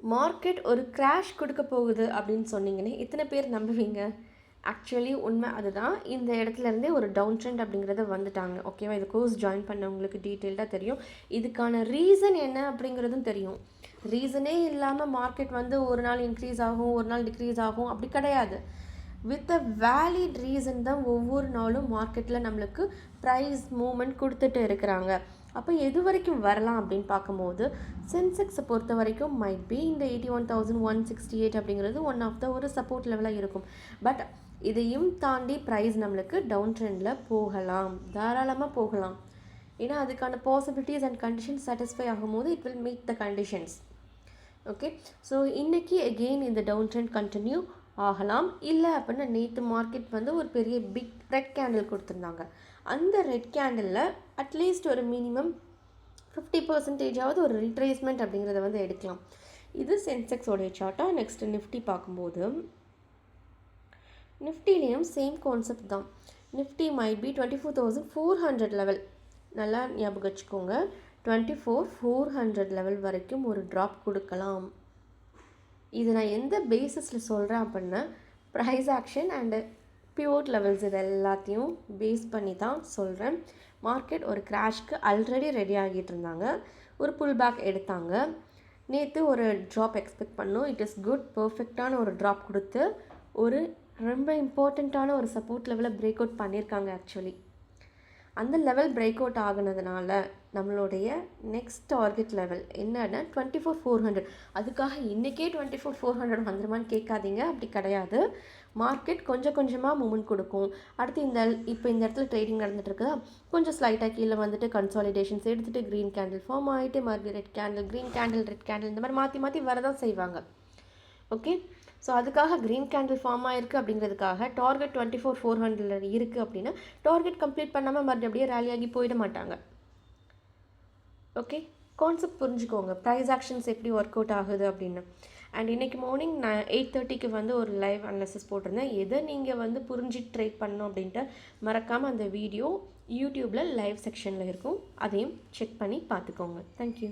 Market ஒரு crash கொடுக்க போகுது அப்படின்னு சொன்னீங்கன்னே எத்தனை பேர் நம்புவீங்க? ஆக்சுவலி உண்மை அதுதான். இந்த இடத்துலேருந்தே ஒரு டவுன் ட்ரெண்ட் அப்படிங்கிறத வந்துட்டாங்க. ஓகேவா? இது கோர்ஸ் ஜாயின் பண்ணவங்களுக்கு டீட்டெயில்டாக தெரியும். இதுக்கான ரீசன் என்ன அப்படிங்கிறதும் தெரியும். ரீசனே இல்லாமல் மார்க்கெட் வந்து ஒரு நாள் இன்க்ரீஸ் ஆகும், ஒரு நாள் டிக்ரீஸ் ஆகும், அப்படி கிடையாது. வித் அ வேலிட் ரீசன் தான் ஒவ்வொரு நாளும் மார்க்கெட்டில் நம்மளுக்கு ப்ரைஸ் மூவ்மெண்ட் கொடுத்துட்டு இருக்கிறாங்க. அப்போ எது வரைக்கும் வரலாம் அப்படின்னு பார்க்கும்போது சென்செக்ஸை பொறுத்த வரைக்கும் மைட் பி இந்த 81,168 அப்படிங்கிறது ஒன் ஆஃப் த ஒரு சப்போர்ட் லெவலாக இருக்கும். பட் இதையும் தாண்டி ப்ரைஸ் நம்மளுக்கு டவுன் ட்ரெண்டில் போகலாம், தாராளமாக போகலாம். ஏன்னா அதுக்கான பாசிபிலிட்டிஸ் அண்ட் கண்டிஷன்ஸ் சாட்டிஸ்ஃபை ஆகும்போது it will meet the conditions. Okay, so இன்றைக்கி அகெயின் இந்த டவுன் ட்ரெண்ட் கண்டினியூ ஆகலாம். இல்லை அப்படின்னா நேற்று மார்க்கெட் வந்து ஒரு பெரிய பிக் ரெட் கேண்டில் கொடுத்துருந்தாங்க. அந்த ரெட் கேண்டிலில் அட்லீஸ்ட் ஒரு மினிமம் 50% ஒரு ரிட்ரேஸ்மெண்ட் அப்படிங்கிறத வந்து எடுக்கலாம். இது சென்செக்ஸோடைய சார்ட்டாக. நெக்ஸ்ட் நிஃப்டி பார்க்கும்போது நிஃப்டிலேயும் சேம் கான்செப்ட் தான். நிஃப்டி மைட் பி 24,400 லெவல், நல்லா ஞாபகம் வச்சுக்கோங்க. 24,400 லெவல் வரைக்கும் ஒரு ட்ராப் கொடுக்கலாம். இது நான் எந்த பேசிஸில் சொல்கிறேன் அப்படின்னா price action and pure levels இது எல்லாத்தையும் பேஸ் பண்ணி தான் சொல்கிறேன். மார்க்கெட் ஒரு கிராஷ்க்கு ஆல்ரெடி ரெடி ஆகிட்டு இருந்தாங்க. ஒரு புல் பேக் எடுத்தாங்க. நேற்று ஒரு ட்ராப் எக்ஸ்பெக்ட் பண்ணோம். இட் இஸ் குட், பர்ஃபெக்டான ஒரு ட்ராப் கொடுத்து ஒரு ரொம்ப இம்பார்ட்டண்ட்டான ஒரு சப்போர்ட் லெவலை பிரேக் அவுட் பண்ணியிருக்காங்க. ஆக்சுவலி அந்த லெவல் பிரேக் அவுட் ஆகுனதுனால நம்மளுடைய நெக்ஸ்ட் டார்கெட் லெவல் என்னன்னா 24,400. அதுக்காக இன்றைக்கே 24,400 வந்துருமான்னு கேட்காதீங்க, அப்படி கிடையாது. மார்க்கெட் கொஞ்சம் கொஞ்சமாக மூமெண்ட் கொடுக்கும். அடுத்து இப்போ இந்த இடத்துல ட்ரேடிங் நடந்துட்டு இருக்குதா, கொஞ்சம் ஸ்லைட்டாக கீழே வந்துட்டு கன்சாலிடேஷன்ஸ் எடுத்துகிட்டு க்ரீன் கேண்டில் ஃபார்ம் ஆகிட்டு மறுபடியும் red candle, green candle, red candle, இந்த மாதிரி மாற்றி மாற்றி வரதான் செய்வாங்க. ஓகே, ஸோ அதுக்காக க்ரீன் கேண்டில் ஃபார்ம் ஆகிருக்கு அப்படிங்கிறதுக்காக டார்கெட் 24,400 இருக்குது அப்படின்னா டார்கெட் கம்ப்ளீட் பண்ணாமல் மறுபடியும் அப்படியே ரேலி ஆகி போயிட மாட்டாங்க. ஓகே, கான்செப்ட் புரிஞ்சுக்கோங்க, ப்ரைஸ் ஆக்ஷன்ஸ் எப்படி ஒர்க் அவுட் ஆகுது அப்படின்னு. அண்ட் இன்றைக்கி மார்னிங் நான் 8:30க்கு வந்து ஒரு லைவ் அனாலிசிஸ் போட்டிருந்தேன். எதை நீங்கள் வந்து புரிஞ்சு ட்ரேட் பண்ணணும் அப்படின்ட்டு மறக்காமல் அந்த வீடியோ யூடியூப்பில் லைவ் செக்ஷனில் இருக்கும், அதையும் செக் பண்ணி பார்த்துக்கோங்க. தேங்க்யூ.